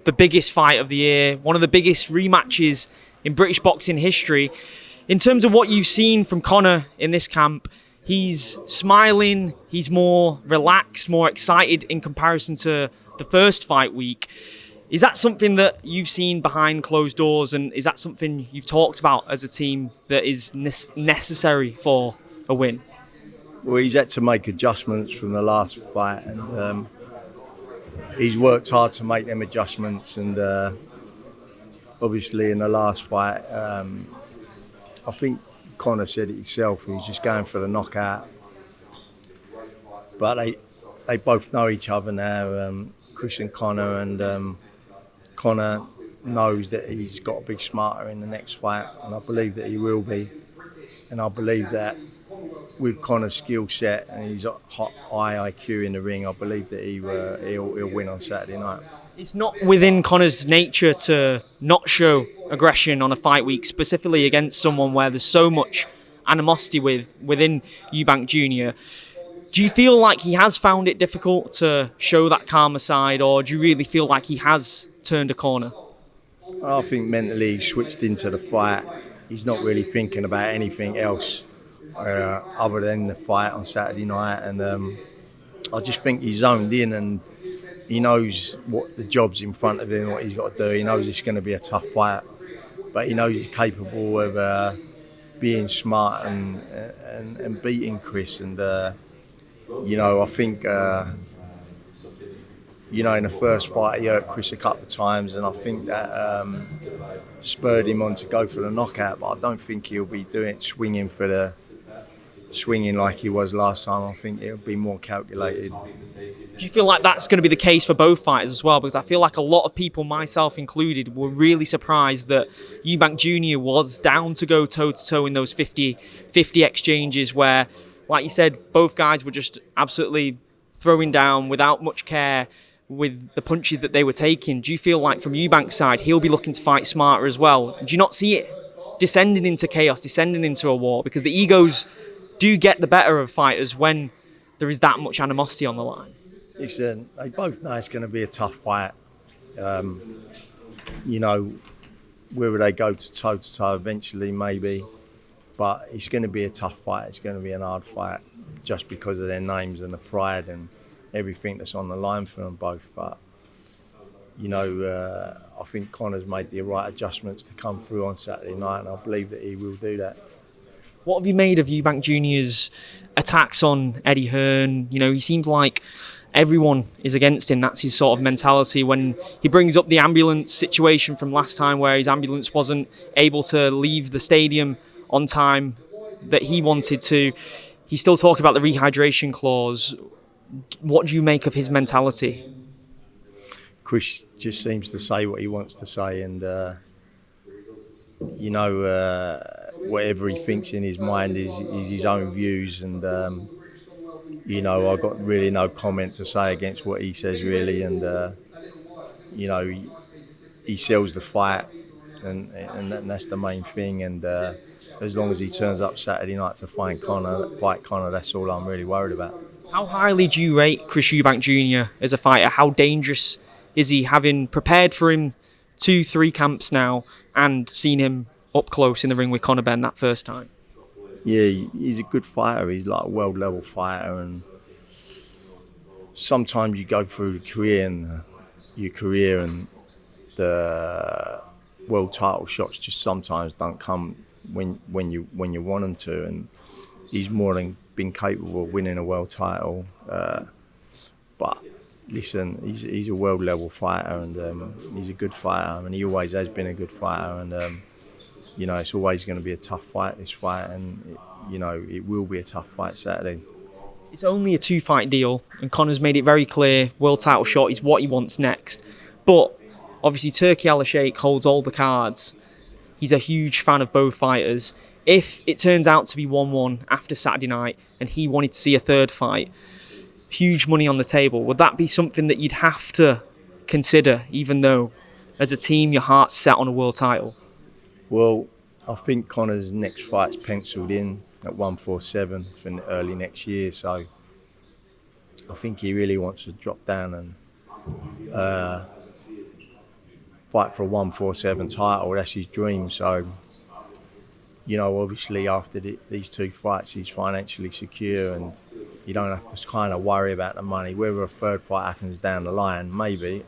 the biggest fight of the year, one of the biggest rematches in British boxing history. In terms of what you've seen from Conor in this camp, he's smiling, he's more relaxed, more excited in comparison to the first fight week. Is that something that you've seen behind closed doors, and is that something you've talked about as a team that is necessary for a win? Well, he's had to make adjustments from the last fight, and he's worked hard to make them adjustments. And obviously, in the last fight, I think Conor said it himself. He was just going for the knockout, but they both know each other now, Chris and Conor, and Conor knows that he's got to be smarter in the next fight, and I believe that he will be. And I believe that with Conor's skill set and his high IQ in the ring, I believe that he'll win on Saturday night. It's not within Conor's nature to not show aggression on a fight week, specifically against someone where there's so much animosity within Eubank Jr. Do you feel like he has found it difficult to show that calmer side, or do you really feel like he has turned a corner? I think mentally he switched into the fight. He's not really thinking about anything else other than the fight on Saturday night, and I just think he's zoned in and he knows what the job's in front of him, what he's got to do. He knows it's going to be a tough fight, but he knows he's capable of being smart and beating Chris. And I think in the first fight he hurt Chris a couple of times, and I think that spurred him on to go for the knockout. But I don't think he'll be swinging like he was last time. I think it'll be more calculated. Do you feel like that's going to be the case for both fighters as well? Because I feel like a lot of people, myself included, were really surprised that Eubank Jr. was down to go toe-to-toe in those 50 exchanges where, like you said, both guys were just absolutely throwing down without much care with the punches that they were taking. Do you feel like from Eubank's side, he'll be looking to fight smarter as well? Do you not see it descending into chaos, descending into a war? Because the egos do get the better of fighters when there is that much animosity on the line. Listen, they both know it's going to be a tough fight. Whether they go toe-to-toe eventually, maybe. But it's going to be a tough fight. It's going to be an hard fight just because of their names and the pride and everything that's on the line for them both. But, I think Conor's made the right adjustments to come through on Saturday night, and I believe that he will do that. What have you made of Eubank Jr.'s attacks on Eddie Hearn? He seems like everyone is against him. That's his sort of mentality. When he brings up the ambulance situation from last time where his ambulance wasn't able to leave the stadium on time that he wanted to, he's still talking about the rehydration clause. What do you make of his mentality? Chris just seems to say what he wants to say, and whatever he thinks in his mind is his own views, and I've got really no comment to say against what he says, really. And he sells the fight, and that's the main thing. And as long as he turns up Saturday night to fight Conor, that's all I'm really worried about. How highly do you rate Chris Eubank Jr. as a fighter? How dangerous is he, having prepared for him 2-3 camps now and seen him up close in the ring with Conor Benn that first time? Yeah, he's a good fighter. He's like a world level fighter, and sometimes you go through your career and the world title shots just sometimes don't come when you want them to, and he's more than been capable of winning a world title. But listen, he's a world level fighter, and he's a good fighter, and he always has been a good fighter, and it's always going to be a tough fight, this fight, and it will be a tough fight Saturday. It's only a 2-fight deal, and Conor's made it very clear world title shot is what he wants next. But obviously Turki Al-Sheikh holds all the cards. He's a huge fan of both fighters. If it turns out to be 1-1 after Saturday night and he wanted to see a third fight, huge money on the table, would that be something that you'd have to consider, even though as a team your heart's set on a world title? Well, I think Conor's next fight's penciled in at 147 for early next year, so I think he really wants to drop down and fight for a 147 title. That's his dream. So, you know, obviously after these 2 fights, he's financially secure and you don't have to kind of worry about the money. Whether a third fight happens down the line, maybe,